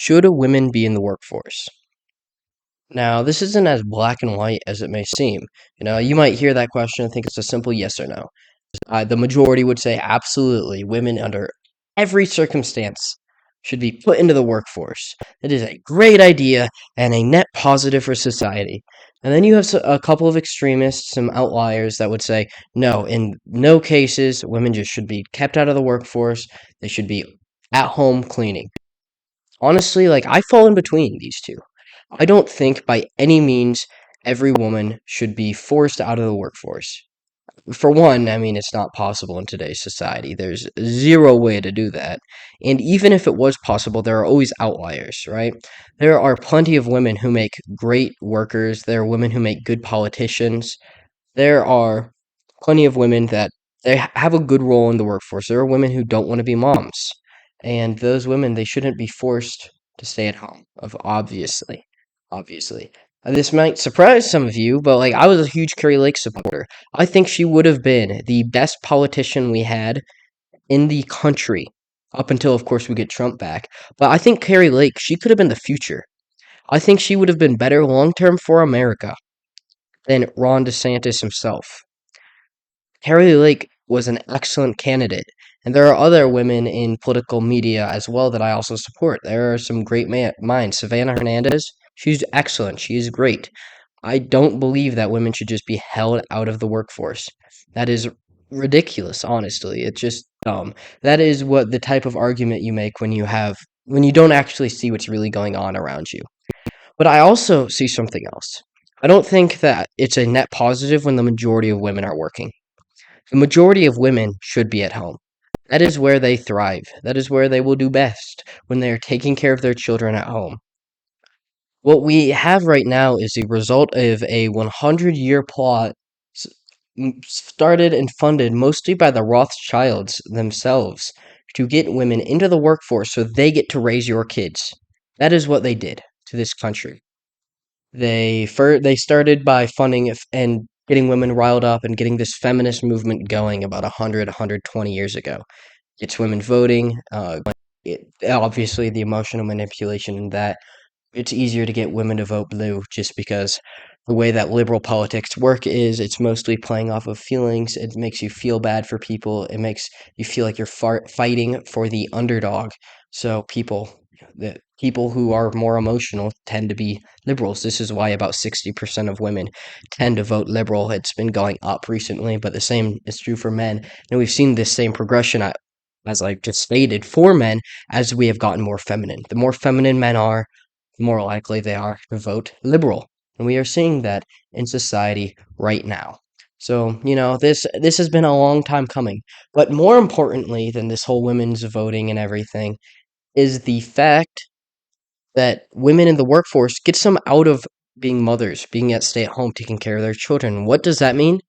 should women be in the workforce? Now, this isn't as black and white as it may seem. You might hear that question and think it's a simple yes or no. The majority would say absolutely, women under every circumstance should be put into the workforce. It is a great idea and a net positive for society. And then you have a couple of extremists, some outliers that would say, no, in no cases, women just should be kept out of the workforce. They should be at home cleaning. Honestly, like I fall in between these two. I don't think by any means every woman should be forced out of the workforce. For one, I mean, it's not possible in today's society. There's zero way to do that. And even if it was possible, there are always outliers, right? There are plenty of women who make great workers. There are women who make good politicians. There are plenty of women that have a good role in the workforce. There are women who don't want to be moms. And those women, they shouldn't be forced to stay at home, obviously. Obviously. This might surprise some of you, but like I was a huge Carrie Lake supporter. I think she would have been the best politician we had in the country up until, of course, we get Trump back. But I think Carrie Lake, she could have been the future. I think she would have been better long term for America than Ron DeSantis himself. Carrie Lake was an excellent candidate, and there are other women in political media as well that I also support. There are some great minds. Savannah Hernandez, she's excellent. She is great. I don't believe that women should just be held out of the workforce. That is ridiculous, honestly. It's just dumb. That is what the type of argument you make when you don't actually see what's really going on around you. But I also see something else. I don't think that it's a net positive when the majority of women are working. The majority of women should be at home. That is where they thrive. That is where they will do best, when they are taking care of their children at home. What we have right now is a result of a 100-year plot started and funded mostly by the Rothschilds themselves to get women into the workforce so they get to raise your kids. That is what they did to this country. They started by funding and getting women riled up and getting this feminist movement going about 120 years ago. It's women voting, obviously the emotional manipulation in that. It's easier to get women to vote blue just because the way that liberal politics work is it's mostly playing off of feelings. It makes you feel bad for people. It makes you feel like you're fighting for the underdog. So the people who are more emotional tend to be liberals. This is why about 60% of women tend to vote liberal. It's been going up recently, but the same is true for men. And we've seen this same progression, as I just stated, for men as we have gotten more feminine. The more feminine men are, the more likely they are to vote liberal. And we are seeing that in society right now. So, this has been a long time coming. But more importantly than this whole women's voting and everything is the fact that women in the workforce gets them out of being mothers, being at stay at home, taking care of their children. What does that mean?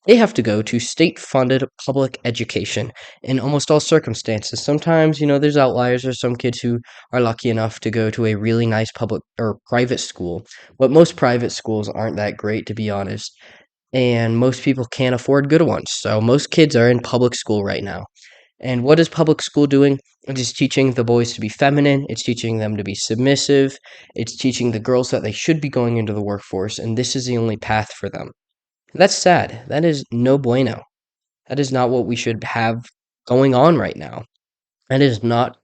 They have to go to state funded public education in almost all circumstances. Sometimes, there's outliers. There's some kids who are lucky enough to go to a really nice public or private school, but most private schools aren't that great, to be honest. And most people can't afford good ones. So most kids are in public school right now. And what is public school doing? It is teaching the boys to be feminine. It's teaching them to be submissive. It's teaching the girls that they should be going into the workforce, and this is the only path for them. That's sad. That is no bueno. That is not what we should have going on right now. That is not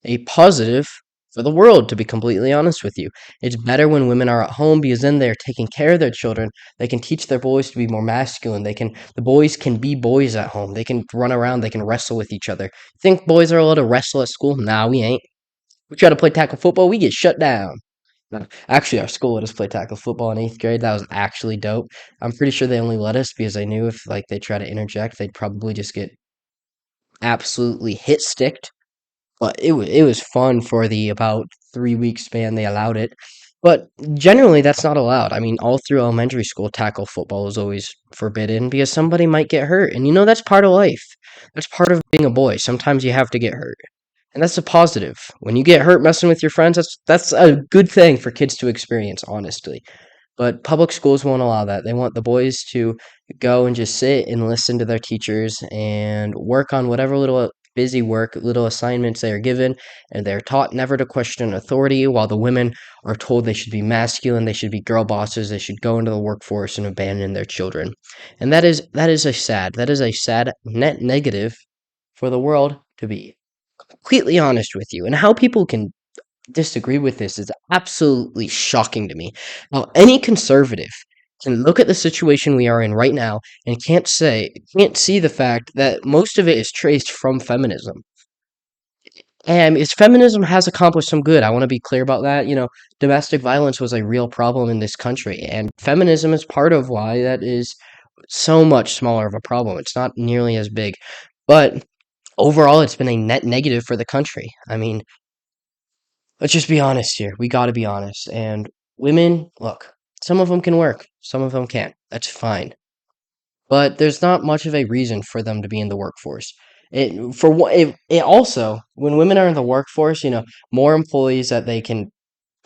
a positive for the world, to be completely honest with you. It's better when women are at home because then they're taking care of their children. They can teach their boys to be more masculine. The boys can be boys at home. They can run around. They can wrestle with each other. Think boys are allowed to wrestle at school? Nah, we ain't. We try to play tackle football, we get shut down. No, actually, our school let us play tackle football in 8th grade. That was actually dope. I'm pretty sure they only let us because they knew if they try to interject, they'd probably just get absolutely hit sticked. But it was fun for the about 3 week span they allowed it. But generally, that's not allowed. I mean, all through elementary school, tackle football is always forbidden because somebody might get hurt, and that's part of life. That's part of being a boy. Sometimes you have to get hurt. And that's a positive. When you get hurt messing with your friends, that's a good thing for kids to experience, honestly. But public schools won't allow that. They want the boys to go and just sit and listen to their teachers and work on whatever little busy work, little assignments they are given, and they're taught never to question authority, while the women are told they should be masculine, they should be girl bosses, they should go into the workforce and abandon their children. And that is a sad net negative for the world, to be completely honest with you. And how people can disagree with this is absolutely shocking to me. Now, any conservative can look at the situation we are in right now and can't see the fact that most of it is traced from feminism. And it's feminism has accomplished some good. I want to be clear about that. Domestic violence was a real problem in this country, and feminism is part of why that is so much smaller of a problem. It's not nearly as big, but overall, it's been a net negative for the country. I mean, let's just be honest here. We got to be honest. And women, look, some of them can work, some of them can't. That's fine. But there's not much of a reason for them to be in the workforce. It also, when women are in the workforce, more employees that they can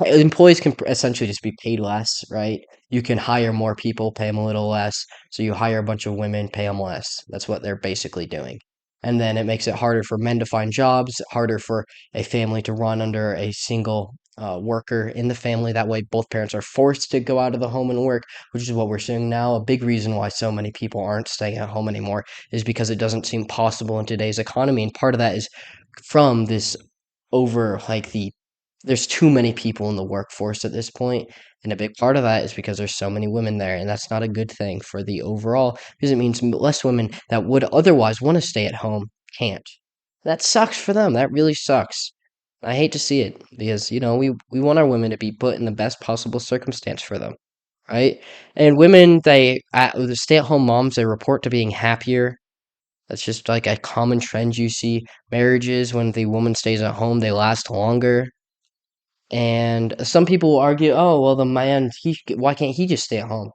employees can essentially just be paid less, right? You can hire more people, pay them a little less. So you hire a bunch of women, pay them less. That's what they're basically doing. And then it makes it harder for men to find jobs, harder for a family to run under a single worker in the family. That way, both parents are forced to go out of the home and work, which is what we're seeing now. A big reason why so many people aren't staying at home anymore is because it doesn't seem possible in today's economy. And part of that is from this over like there's too many people in the workforce at this point, and a big part of that is because there's so many women there, and that's not a good thing for the overall because it means less women that would otherwise want to stay at home can't. That sucks for them. That really sucks. I hate to see it because we want our women to be put in the best possible circumstance for them, right? And women, the stay-at-home moms, they report to being happier. That's just like a common trend you see. Marriages, when the woman stays at home, they last longer. And some people will argue, oh, well, the man, why can't he just stay at home?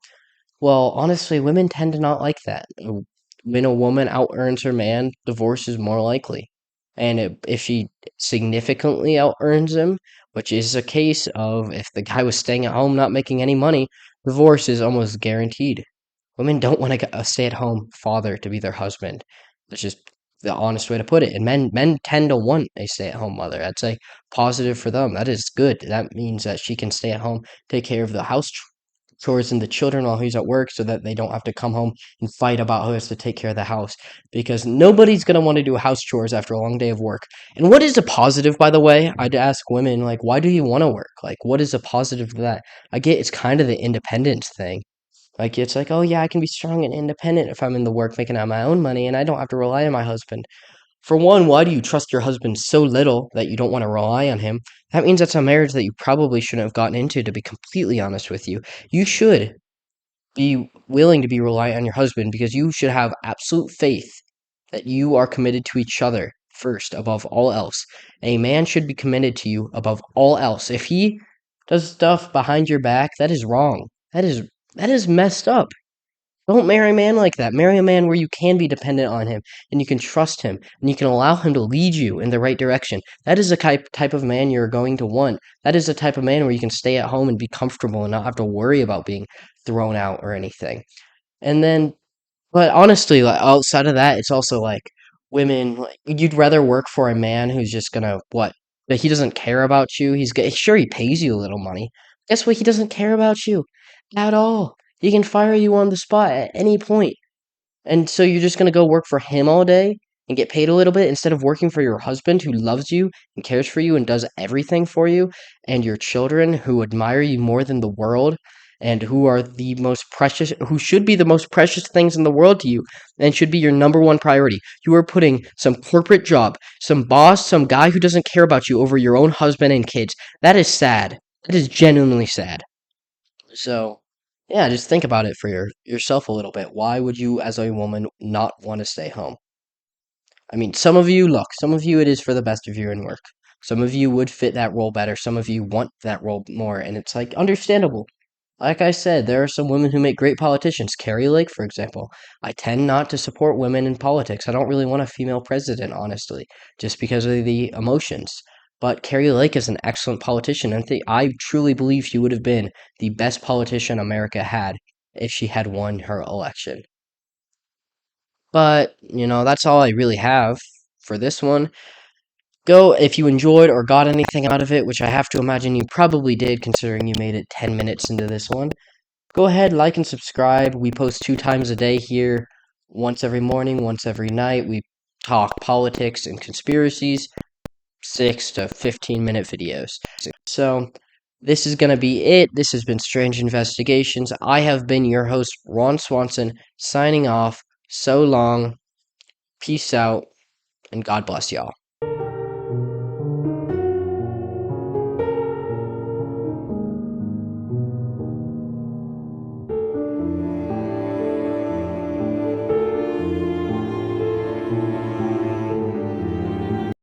Well, honestly, women tend to not like that. When a woman out earns her man, divorce is more likely. And if she significantly out earns him, which is a case of if the guy was staying at home not making any money, divorce is almost guaranteed. Women don't want a stay-at-home father to be their husband. That's just the honest way to put it. And men tend to want a stay-at-home mother. That's a positive for them. That is good. That means that she can stay at home, take care of the house chores and the children while he's at work so that they don't have to come home and fight about who has to take care of the house. Because nobody's going to want to do house chores after a long day of work. And what is a positive, by the way? I'd ask women, like, why do you want to work? Like, what is a positive to that? I get it's kind of the independence thing. Like, it's like, oh yeah, I can be strong and independent if I'm in the work making out my own money and I don't have to rely on my husband. For one, why do you trust your husband so little that you don't want to rely on him? That means that's a marriage that you probably shouldn't have gotten into, to be completely honest with you. You should be willing to be reliant on your husband because you should have absolute faith that you are committed to each other first above all else. A man should be committed to you above all else. If he does stuff behind your back, that is wrong. That is messed up. Don't marry a man like that. Marry a man where you can be dependent on him and you can trust him and you can allow him to lead you in the right direction. That is the type of man you're going to want. That is the type of man where you can stay at home and be comfortable and not have to worry about being thrown out or anything. And then, but honestly, like outside of that, it's also like women, like you'd rather work for a man who's just gonna what? But he doesn't care about you. Sure he pays you a little money. Guess what? He doesn't care about you at all. He can fire you on the spot at any point. And so you're just going to go work for him all day and get paid a little bit instead of working for your husband who loves you and cares for you and does everything for you, and your children who admire you more than the world and who are the most precious, who should be the most precious things in the world to you and should be your number one priority. You are putting some corporate job, some boss, some guy who doesn't care about you over your own husband and kids. That is sad. That is genuinely sad. So, yeah, just think about it for yourself a little bit. Why would you, as a woman, not want to stay home? I mean, some of you it is for the best of you in work. Some of you would fit that role better. Some of you want that role more, and it's like understandable. Like I said, there are some women who make great politicians. Carrie Lake, for example. I tend not to support women in politics. I don't really want a female president, honestly, just because of the emotions. But Carrie Lake is an excellent politician, and I truly believe she would have been the best politician America had if she had won her election. But, that's all I really have for this one. Go if you enjoyed or got anything out of it, which I have to imagine you probably did considering you made it 10 minutes into this one. Go ahead, like and subscribe. We post 2 times a day here, once every morning, once every night. We talk politics and conspiracies, 6 to 15-minute videos. So, this is going to be it. This has been Strange Investigations. I have been your host, Ron Swanson, signing off. So long, peace out, and God bless y'all.